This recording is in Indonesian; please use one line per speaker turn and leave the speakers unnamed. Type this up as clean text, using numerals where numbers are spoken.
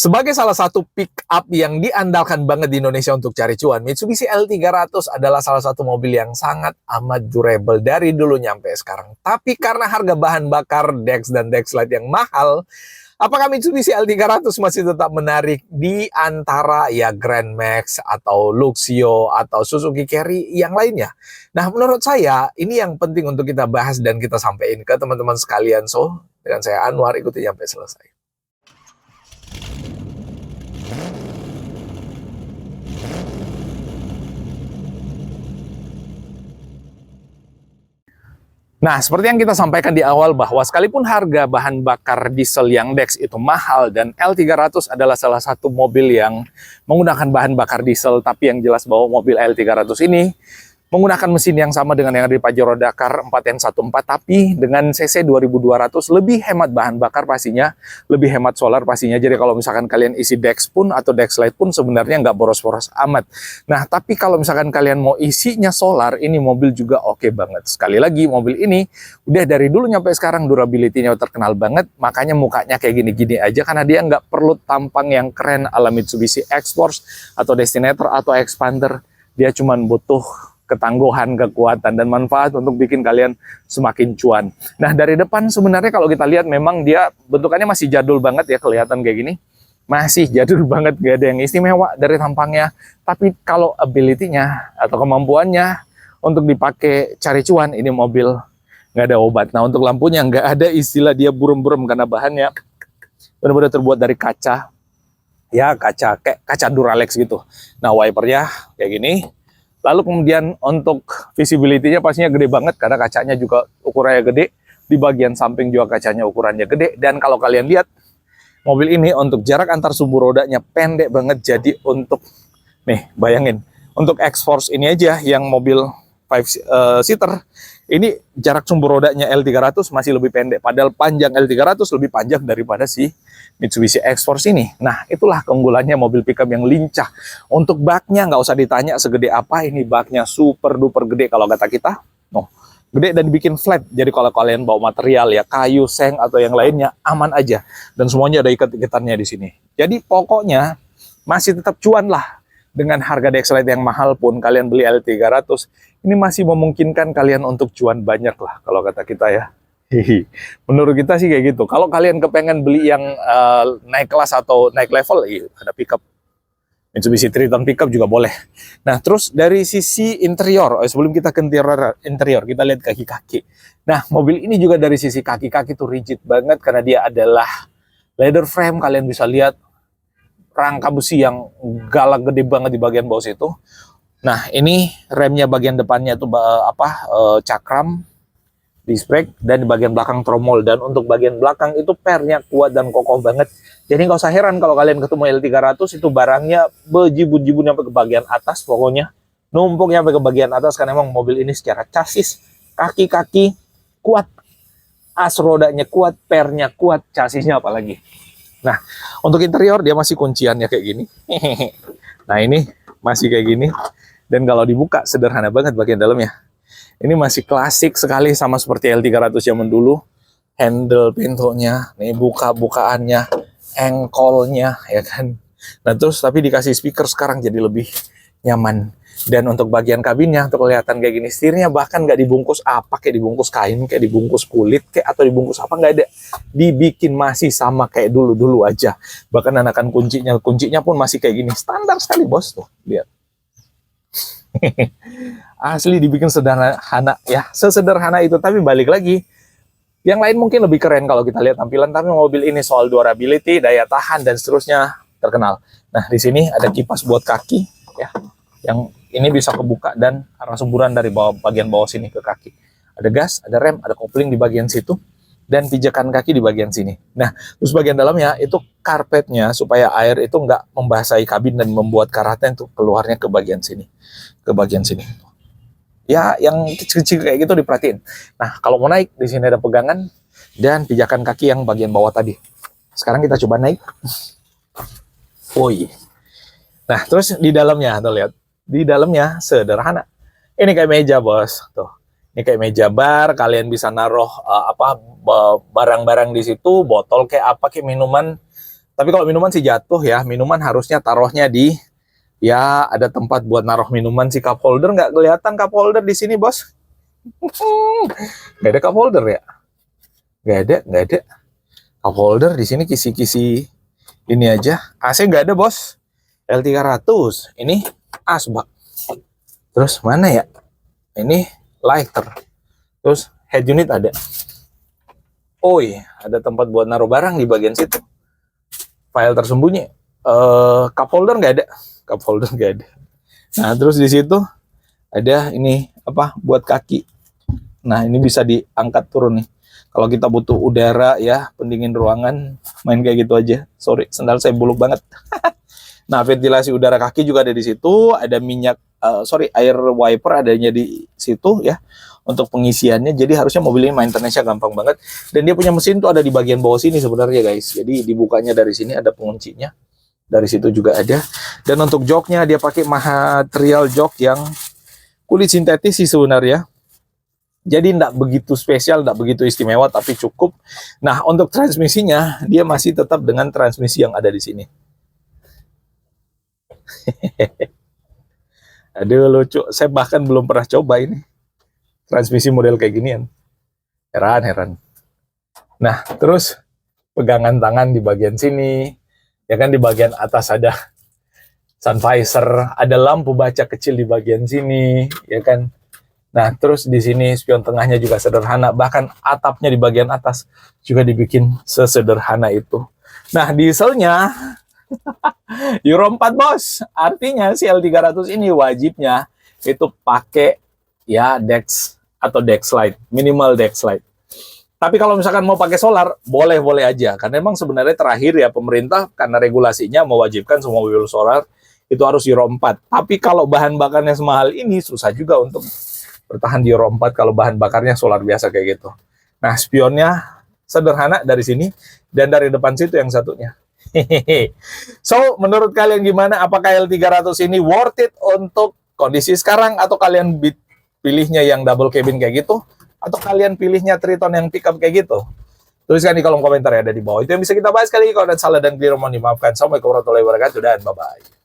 Sebagai salah satu pick up yang diandalkan banget di Indonesia untuk cari cuan, Mitsubishi L300 adalah salah satu mobil yang sangat amat durable dari dulu nyampe sekarang. Tapi karena harga bahan bakar Dex dan Dexlite yang mahal, apakah Mitsubishi L300 masih tetap menarik di antara ya Grand Max atau Luxio atau Suzuki Carry yang lainnya? Nah, menurut saya ini yang penting untuk kita bahas dan kita sampaikan ke teman-teman sekalian. So, dengan saya Anwar, ikuti sampai selesai. Nah, seperti yang kita sampaikan di awal bahwa sekalipun harga bahan bakar diesel yang Dex itu mahal dan L300 adalah salah satu mobil yang menggunakan bahan bakar diesel, tapi yang jelas bahwa mobil L300 ini menggunakan mesin yang sama dengan yang ada di Pajero Dakar 4N14, tapi dengan cc 2200, lebih hemat bahan bakar pastinya, lebih hemat solar pastinya. Jadi kalau misalkan kalian isi Dex pun atau Dexlite pun sebenarnya nggak boros-boros amat. Nah, tapi kalau misalkan kalian mau isinya solar, ini mobil juga oke banget. Sekali lagi, mobil ini udah dari dulu nyampe sekarang durability-nya terkenal banget, makanya mukanya kayak gini-gini aja, karena dia nggak perlu tampang yang keren ala Mitsubishi X-Force atau Destinator atau Expander. Dia cuman butuh ketangguhan, kekuatan, dan manfaat untuk bikin kalian semakin cuan. Nah, dari depan sebenarnya kalau kita lihat memang dia bentukannya masih jadul banget ya, kelihatan kayak gini. Masih jadul banget, gak ada yang istimewa dari tampangnya. Tapi kalau ability-nya atau kemampuannya untuk dipakai cari cuan, ini mobil nggak ada obat. Nah, untuk lampunya nggak ada istilah dia buram-buram karena bahannya benar-benar terbuat dari kaca. Ya, kaca, kayak kaca Duralex gitu. Nah, wipernya kayak gini. Lalu kemudian untuk visibility-nya pastinya gede banget karena kacanya juga ukurannya gede. Di bagian samping juga kacanya ukurannya gede. Dan kalau kalian lihat, mobil ini untuk jarak antar sumbu rodanya pendek banget. Jadi untuk, nih bayangin, untuk X-Force ini aja yang mobil 5-seater, ini jarak sumbu rodanya L300 masih lebih pendek. Padahal panjang L300 lebih panjang daripada si Mitsubishi X-Force ini. Nah, itulah keunggulannya mobil pickup yang lincah. Untuk baknya nggak usah ditanya segede apa, ini baknya super duper gede kalau kata kita. No, gede dan bikin flat. Jadi kalau kalian bawa material ya kayu, seng atau yang lainnya aman aja. Dan semuanya ada ikat-ikatannya di sini. Jadi pokoknya masih tetap cuan lah. Dengan harga Dexlite yang mahal pun kalian beli L300, ini masih memungkinkan kalian untuk cuan banyak lah kalau kata kita ya. Menurut kita sih kayak gitu. Kalau kalian kepengen beli yang naik kelas atau naik level, ada pickup Mitsubishi Triton pickup juga boleh. Nah, terus dari sisi interior, sebelum kita ke interior, kita lihat kaki-kaki. Nah, mobil ini juga dari sisi kaki-kaki tuh rigid banget karena dia adalah leather frame. Kalian bisa lihat rangka besi yang galak gede banget di bagian bawah situ. Nah, ini remnya bagian depannya tuh cakram, disc brake, dan di bagian belakang tromol. Dan untuk bagian belakang itu pernya kuat dan kokoh banget. Jadi nggak usah heran kalau kalian ketemu L300 itu barangnya bejibun-jibun sampai ke bagian atas, pokoknya numpuk sampai ke bagian atas karena emang mobil ini secara chassis, kaki-kaki kuat, as rodanya kuat, pernya kuat, chassisnya apalagi. Nah, untuk interior dia masih kunciannya kayak gini. Nah, ini masih kayak gini. Dan kalau dibuka sederhana banget bagian dalamnya. Ini masih klasik sekali sama seperti L300 zaman dulu. Handle pintunya, nih buka-bukaannya, engkolnya, ya kan. Nah, terus tapi dikasih speaker sekarang jadi lebih nyaman. Dan untuk bagian kabinnya untuk kelihatan kayak gini, setirnya bahkan nggak dibungkus apa, kayak dibungkus kain, kayak dibungkus kulit, kayak atau dibungkus apa, nggak ada. Dibikin masih sama kayak dulu-dulu aja. Bahkan anakan kuncinya pun masih kayak gini. Standar sekali bos tuh, lihat. Asli dibikin sederhana ya, sesederhana itu. Tapi balik lagi, yang lain mungkin lebih keren kalau kita lihat tampilan, tapi mobil ini soal durability, daya tahan dan seterusnya terkenal. Nah, di sini ada kipas buat kaki ya, yang ini bisa kebuka dan arah semburan dari bagian bawah sini ke kaki. Ada gas, ada rem, ada kopling di bagian situ, dan pijakan kaki di bagian sini. Nah, terus bagian dalamnya itu karpetnya supaya air itu nggak membasahi kabin dan membuat karatnya itu keluarnya ke bagian sini. Ke bagian sini. Ya, yang kecil-kecil kayak gitu diperhatiin. Nah, kalau mau naik, di sini ada pegangan dan pijakan kaki yang bagian bawah tadi. Sekarang kita coba naik. Woi. Nah, terus di dalamnya, tuh lihat. Di dalamnya sederhana. Ini kayak meja, bos. Tuh. Ini kayak meja bar, kalian bisa naruh barang-barang di situ, botol kayak apa, kayak minuman. Tapi kalau minuman sih jatuh ya. Minuman harusnya taruhnya di, ya ada tempat buat naruh minuman. Si cup holder nggak kelihatan cup holder di sini, bos. Nggak ada cup holder ya? Nggak ada. Cup holder di sini kisi-kisi ini aja. AC nggak ada, bos. L300. Ini asbak. Terus mana ya? Ini lighter. Terus head unit ada. Oh iya, ada tempat buat naruh barang di bagian situ. File tersembunyi. Cup holder nggak ada. Cup holder nggak ada. Nah, terus di situ ada ini apa? Buat kaki. Nah, ini bisa diangkat turun nih. Kalau kita butuh udara ya, pendingin ruangan, main kayak gitu aja. Sorry, sendal saya buluk banget. Nah, ventilasi udara kaki juga ada di situ. Ada minyak, air wiper adanya di situ ya. Untuk pengisiannya, jadi harusnya mobil ini maintenance-nya gampang banget. Dan dia punya mesin tuh ada di bagian bawah sini sebenarnya, guys. Jadi dibukanya dari sini, ada penguncinya. Dari situ juga ada. Dan untuk joknya dia pakai material jok yang kulit sintetis sih sebenarnya. Jadi tidak begitu spesial, tidak begitu istimewa, tapi cukup. Nah, untuk transmisinya, dia masih tetap dengan transmisi yang ada di sini. Aduh, lucu. Saya bahkan belum pernah coba ini. Transmisi model kayak ginian. Heran. Nah, terus pegangan tangan di bagian sini. Ya kan di bagian atas ada sun visor, ada lampu baca kecil di bagian sini, ya kan. Nah, terus di sini spion tengahnya juga sederhana, bahkan atapnya di bagian atas juga dibikin sesederhana itu. Nah, dieselnya Euro 4, bos. Artinya si L300 ini wajibnya itu pakai ya Dex atau Dexlite, minimal Dexlite. Tapi kalau misalkan mau pakai solar, boleh-boleh aja. Karena memang sebenarnya terakhir ya pemerintah karena regulasinya mewajibkan semua mobil solar itu harus Euro 4. Tapi kalau bahan bakarnya semahal ini, susah juga untuk bertahan di Euro 4 kalau bahan bakarnya solar biasa kayak gitu. Nah, spionnya sederhana dari sini, dan dari depan situ yang satunya. So, menurut kalian gimana? Apakah L300 ini worth it untuk kondisi sekarang, atau kalian pilihnya yang double cabin kayak gitu, atau kalian pilihnya Triton yang pickup kayak gitu? Tuliskan di kolom komentar ya, ada di bawah. Itu yang bisa kita bahas kali ini. Kalau ada salah dan keliru mohon dimaafkan. Assalamualaikum warahmatullahi wabarakatuh dan bye-bye.